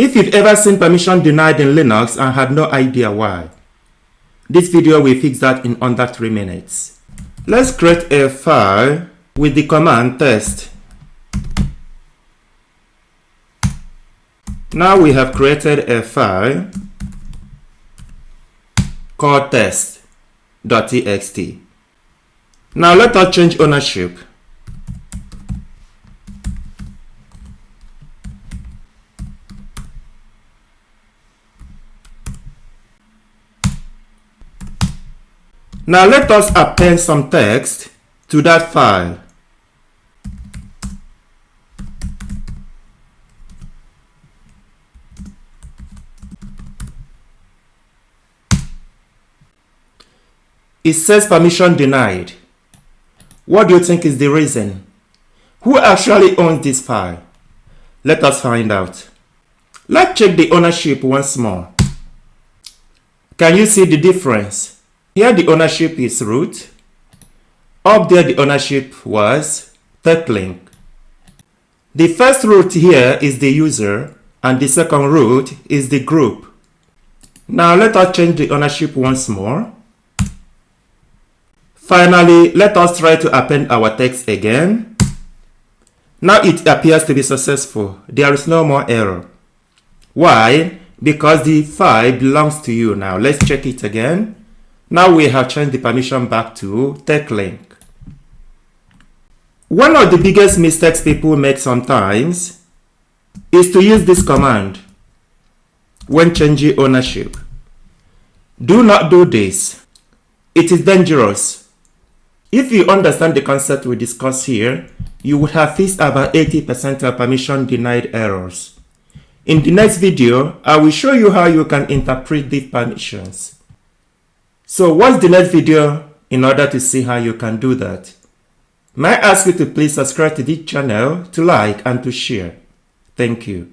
If you've ever seen permission denied in Linux and had no idea why, this video will fix that in under 3 minutes. Let's create a file with the command test. Now we have created a file called test.txt. Now let us change ownership. Now let us append some text to that file. It says permission denied. What do you think is the reason? Who actually owns this file? Let us find out. Let's check the ownership once more. Can you see the difference? Here the ownership is root. Up there the ownership was TechLink. The first root here is the user and the second root is the group. Now let us change the ownership once more. Finally, let us try to append our text again. Now it appears to be successful. There is no more error. Why? Because the file belongs to you now. Let's check it again. Now we have changed the permission back to TechLink. One of the biggest mistakes people make sometimes is to use this command when changing ownership. Do not do this. It is dangerous. If you understand the concept we discussed here, you would have fixed about 80% of permission denied errors. In the next video, I will show you how you can interpret these permissions. So watch the next video in order to see how you can do that. May I ask you to please subscribe to this channel, to like and to share. Thank you.